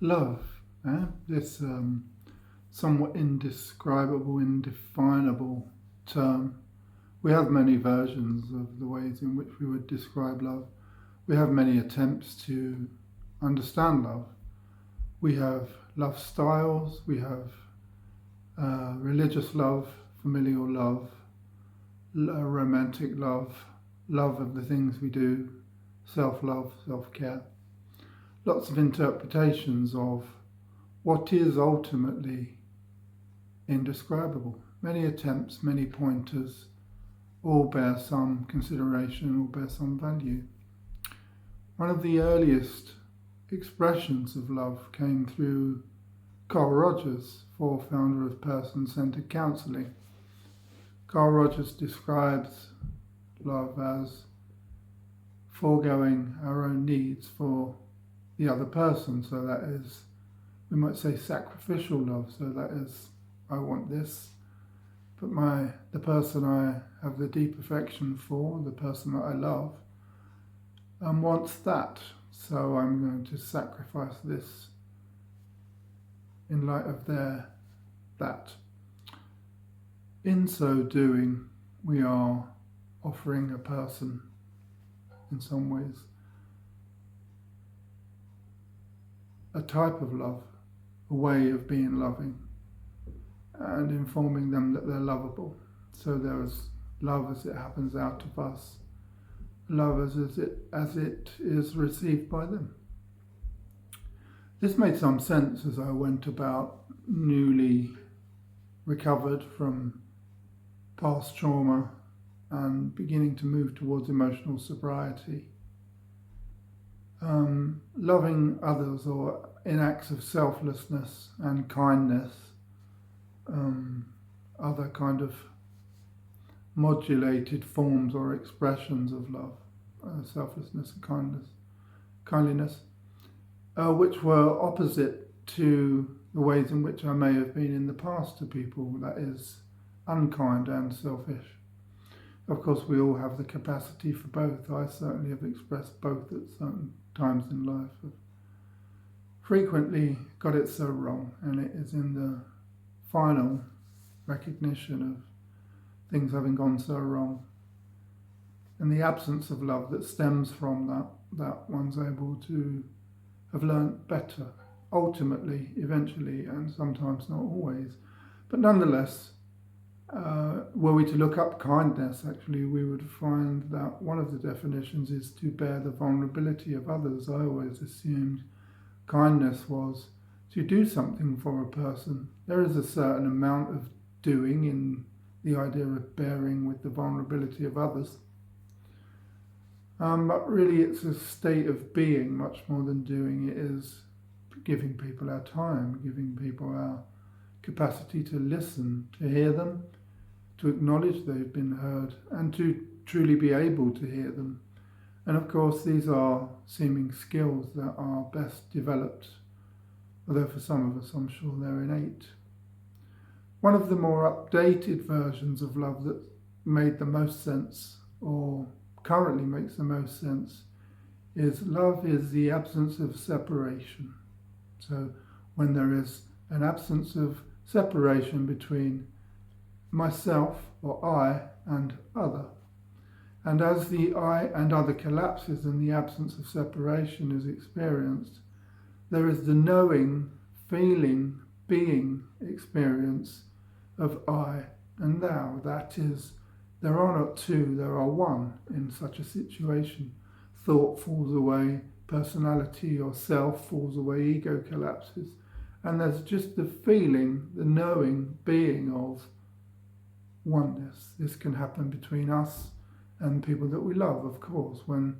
Love, this somewhat indescribable, indefinable term. We have many versions of the ways in which we would describe love. We have many attempts to understand love. We have love styles, we have religious love, familial love, romantic love, love of the things we do, self-love, self-care. Lots of interpretations of what is ultimately indescribable. Many attempts, many pointers, all bear some consideration, all bear some value. One of the earliest expressions of love came through Carl Rogers, founder of person-centered counselling. Carl Rogers describes love as foregoing our own needs for the other person. So that is, we might say, sacrificial love. So that is, I want this, but the person I have the deep affection for, the person that I love, wants that. So I'm going to sacrifice this in light of that. In so doing, we are offering a person, in some ways, a type of love, a way of being loving, and informing them that they're lovable. So there is love as it happens out of us, love as it is received by them. This made some sense as I went about, newly recovered from past trauma and beginning to move towards emotional sobriety. Loving others, or in acts of selflessness and kindness, other kind of modulated forms or expressions of love, selflessness and kindliness, which were opposite to the ways in which I may have been in the past to people, that is, unkind and selfish. Of course, we all have the capacity for both. I certainly have expressed both at certain times in life. I've frequently got it so wrong, and it is in the final recognition of things having gone so wrong, and the absence of love that stems from that one's able to have learnt better, ultimately, eventually, and sometimes not always. But nonetheless, were we to look up kindness, actually, we would find that one of the definitions is to bear the vulnerability of others. I always assumed kindness was to do something for a person. There is a certain amount of doing in the idea of bearing with the vulnerability of others. But really it's a state of being much more than doing. It is giving people our time, giving people our capacity to listen, to hear them, to acknowledge they've been heard, and to truly be able to hear them. And of course these are seeming skills that are best developed, although for some of us I'm sure they're innate. One of the more updated versions of love that made the most sense, or currently makes the most sense, is love is the absence of separation. So when there is an absence of separation between myself, or I, and other. And as the I and other collapses and the absence of separation is experienced, there is the knowing, feeling, being experience of I and thou. That is, there are not two, there are one in such a situation. Thought falls away, personality or self falls away, ego collapses, and there's just the feeling, the knowing, being of oneness. This can happen between us and people that we love, of course. When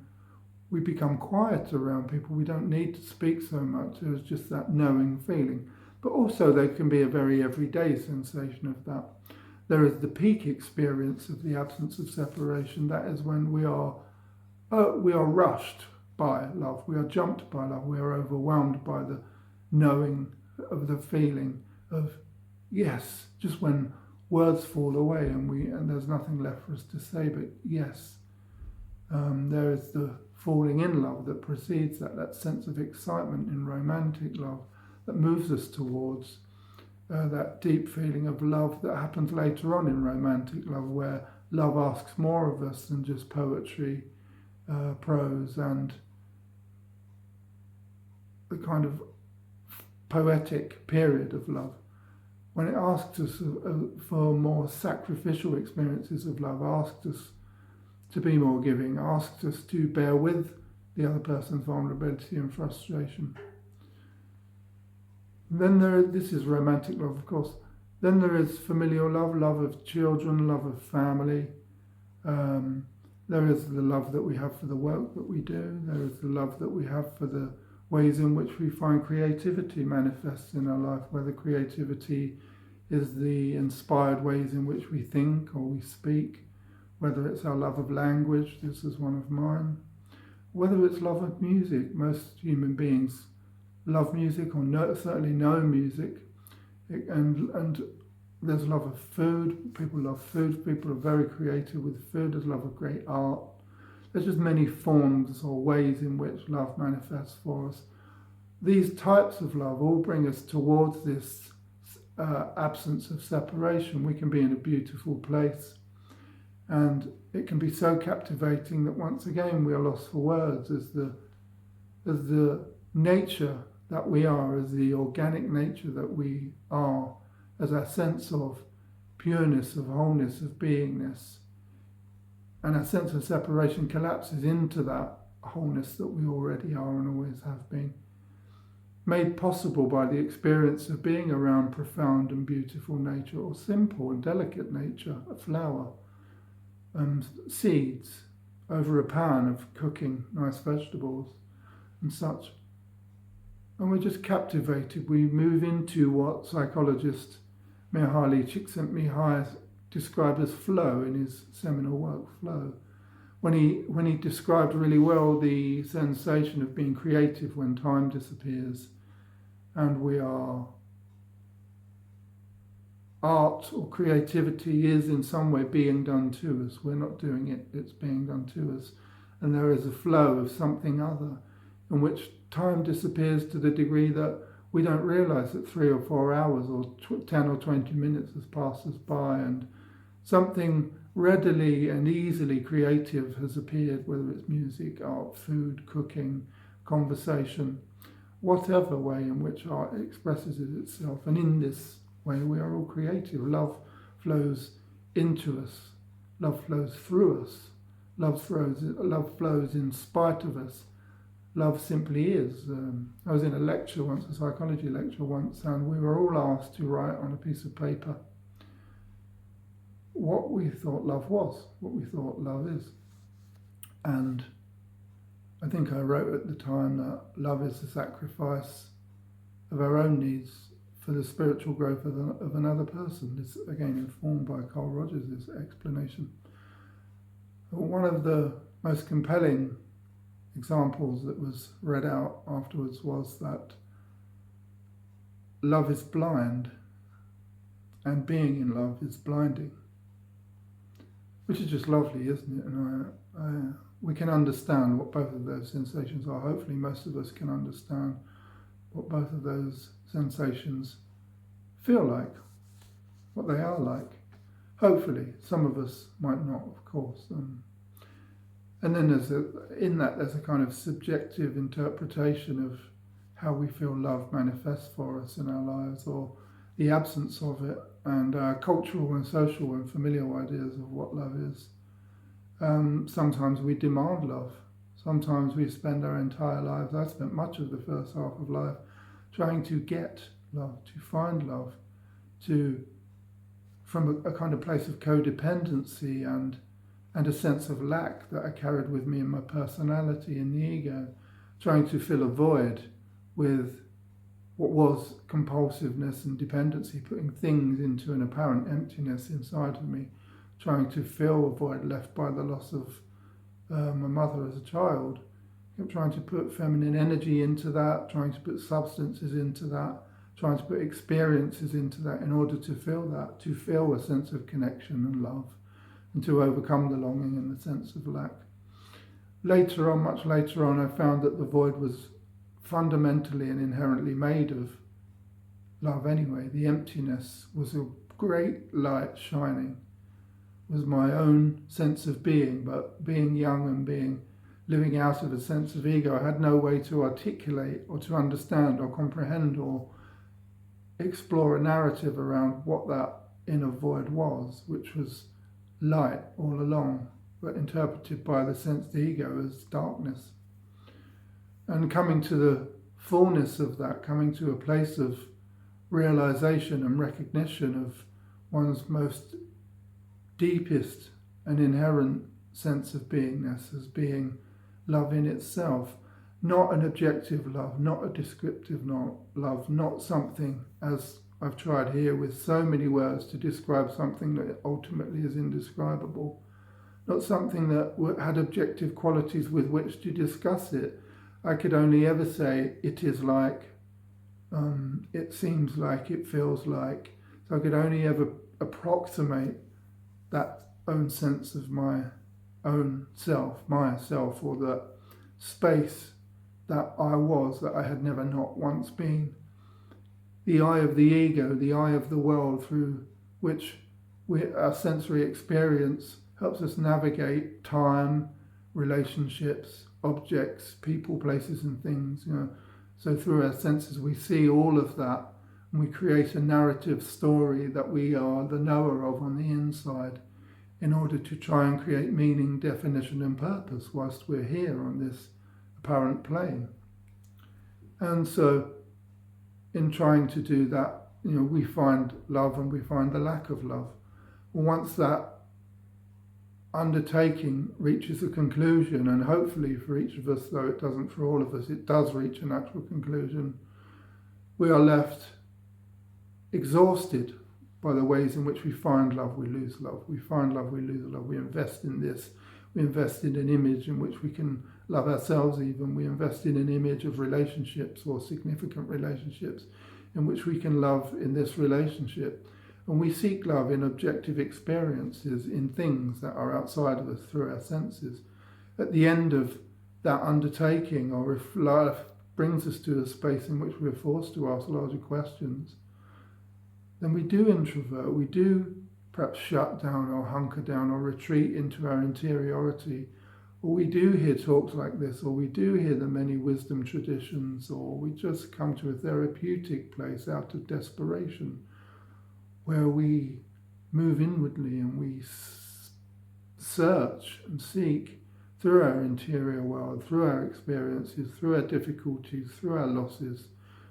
we become quiet around people, we don't need to speak so much. There's just that knowing feeling. But also there can be a very everyday sensation of that. There is the peak experience of the absence of separation. That is when we are rushed by love. We are jumped by love. We are overwhelmed by the knowing of the feeling of yes, just when words fall away and there's nothing left for us to say but yes. There is the falling in love that precedes that sense of excitement in romantic love that moves us towards that deep feeling of love that happens later on in romantic love, where love asks more of us than just poetry, prose, and the kind of poetic period of love. When it asks us for more sacrificial experiences of love, asks us to be more giving, asks us to bear with the other person's vulnerability and frustration. Then this is romantic love, of course. Then there is familial love, love of children, love of family. There is the love that we have for the work that we do. There is the love that we have for the ways in which we find creativity manifests in our life, whether creativity is the inspired ways in which we think or we speak, whether it's our love of language, this is one of mine, whether it's love of music. Most human beings love music, or certainly know music, and there's love of food. People love food. People are very creative with food. There's love of great art. There's just many forms or ways in which love manifests for us. These types of love all bring us towards this absence of separation. We can be in a beautiful place, and it can be so captivating that once again we are lost for words as the nature that we are, as the organic nature that we are, as our sense of pureness, of wholeness, of beingness. And our sense of separation collapses into that wholeness that we already are and always have been, made possible by the experience of being around profound and beautiful nature, or simple and delicate nature, a flower, seeds, over a pan of cooking nice vegetables and such. And we're just captivated. We move into what psychologist Mihaly Csikszentmihalyi described as flow in his seminal work, Flow. When he described really well the sensation of being creative when time disappears and we are, art or creativity is in some way being done to us. We're not doing it, it's being done to us. And there is a flow of something other in which time disappears to the degree that we don't realise that 3 or 4 hours or 10 or 20 minutes has passed us by, and something readily and easily creative has appeared, whether it's music, art, food, cooking, conversation, whatever way in which art expresses itself. And in this way we are all creative. Love flows into us. Love flows through us. Love flows in spite of us. Love simply is. I was in a lecture once, a psychology lecture once, and we were all asked to write on a piece of paper what we thought love was, what we thought love is. And I think I wrote at the time that love is the sacrifice of our own needs for the spiritual growth of another person. This, again, informed by Carl Rogers' explanation. One of the most compelling examples that was read out afterwards was that love is blind and being in love is blinding, which is just lovely, isn't it? And we can understand what both of those sensations are. Hopefully most of us can understand what both of those sensations feel like, what they are like. Hopefully, some of us might not, of course. And then there's a kind of subjective interpretation of how we feel love manifests for us in our lives, or the absence of it, and our cultural and social and familial ideas of what love is. Sometimes we demand love. Sometimes we spend our entire lives, I spent much of the first half of life trying to get love, to find love, from a kind of place of codependency and a sense of lack that I carried with me in my personality, in the ego, trying to fill a void with what was compulsiveness and dependency, putting things into an apparent emptiness inside of me, trying to fill a void left by the loss of my mother as a child. I kept trying to put feminine energy into that, trying to put substances into that, trying to put experiences into that in order to fill that, to feel a sense of connection and love, and to overcome the longing and the sense of lack. later on, much later on, I found that the void was fundamentally and inherently made of love anyway. The emptiness was a great light shining, was my own sense of being, but being young and living out of a sense of ego, I had no way to articulate or to understand or comprehend or explore a narrative around what that inner void was, which was light all along, but interpreted by the sensed ego as darkness. And coming to the fullness of that, coming to a place of realization and recognition of one's most deepest and inherent sense of beingness as being love in itself, not an objective love, not a descriptive love, not something, as I've tried here with so many words to describe something that ultimately is indescribable, not something that had objective qualities with which to discuss it. I could only ever say, it is like, it seems like, it feels like. So I could only ever approximate that own sense of my own self, myself, or the space that I was, that I had never not once been. The eye of the ego, the eye of the world through which our sensory experience helps us navigate time, relationships, objects, people, places and things. So through our senses we see all of that, and we create a narrative story that we are the knower of on the inside, in order to try and create meaning, definition and purpose whilst we're here on this apparent plane. And so in trying to do that, we find love and we find the lack of love. Once that undertaking reaches a conclusion, and hopefully for each of us, though it doesn't for all of us, it does reach a natural conclusion, we are left exhausted by the ways in which we find love, we lose love. We find love, we lose love. We invest in this. We invest in an image in which we can love ourselves even. We invest in an image of relationships or significant relationships in which we can love in this relationship. And we seek love in objective experiences, in things that are outside of us through our senses. At the end of that undertaking, or if life brings us to a space in which we're forced to ask larger questions, then we do introvert, we do perhaps shut down or hunker down or retreat into our interiority, or we do hear talks like this, or we do hear the many wisdom traditions, or we just come to a therapeutic place out of desperation, where we move inwardly and we search and seek through our interior world, through our experiences, through our difficulties, through our losses,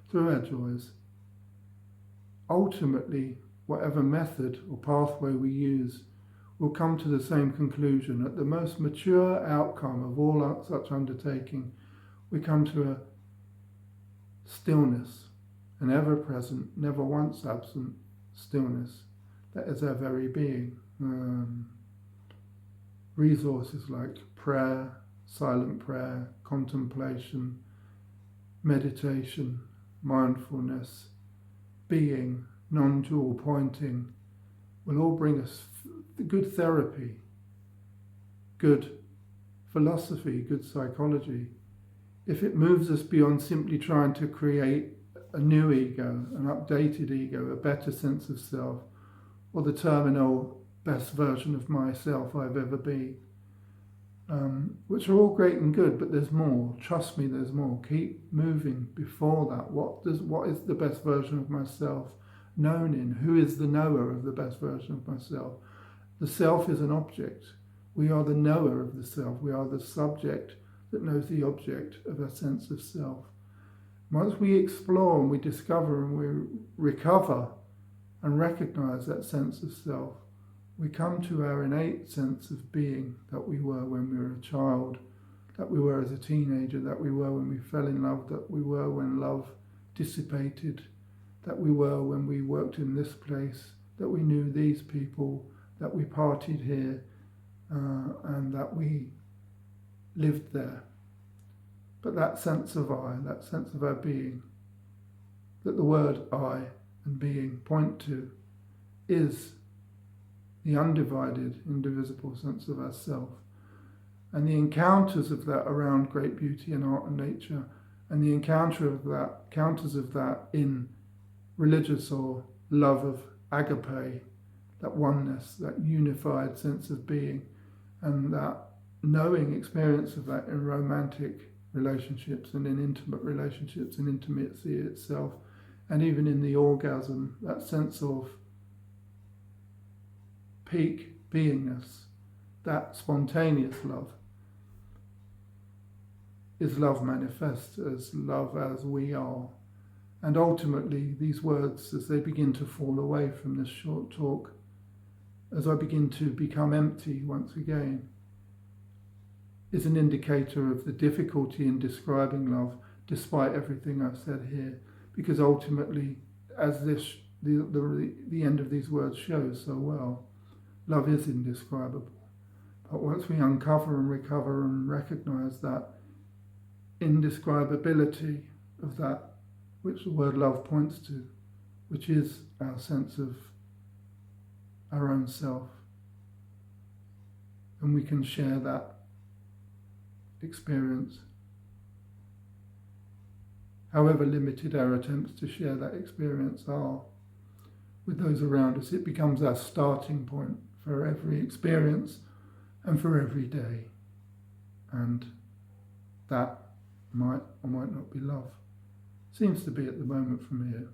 through our joys. Ultimately, whatever method or pathway we use will come to the same conclusion. At the most mature outcome of all such undertaking, we come to a stillness, an ever-present, never once absent stillness that is our very being. Resources like prayer, silent prayer, contemplation, meditation, mindfulness, being, non-dual pointing, will all bring us good therapy, good philosophy, good psychology. If it moves us beyond simply trying to create a new ego, an updated ego, a better sense of self, or the terminal best version of myself I've ever been, which are all great and good, but there's more. Trust me, there's more. Keep moving before that. What is the best version of myself known in? Who is the knower of the best version of myself? The self is an object. We are the knower of the self. We are the subject that knows the object of our sense of self. Once we explore and we discover and we recover and recognize that sense of self, we come to our innate sense of being that we were when we were a child, that we were as a teenager, that we were when we fell in love, that we were when love dissipated, that we were when we worked in this place, that we knew these people, that we partied here, and that we lived there. But that sense of I, that sense of our being, that the word I and being point to, is the undivided, indivisible sense of ourself. And the encounters of that around great beauty and art and nature, and the encounters of that in religious or love of agape, that oneness, that unified sense of being, and that knowing experience of that in romantic relationships and in intimate relationships and intimacy itself, and even in the orgasm, that sense of peak beingness, that spontaneous love, is love manifest as love as we are. And ultimately, these words, as they begin to fall away from this short talk, as I begin to become empty once again, is an indicator of the difficulty in describing love, despite everything I've said here. Because ultimately, as the end of these words shows so well, love is indescribable. But once we uncover and recover and recognize that indescribability of that which the word love points to, which is our sense of our own self, and we can share that experience, however limited our attempts to share that experience are with those around us. It becomes our starting point for every experience and for every day, and that might or might not be love. Seems to be at the moment from here.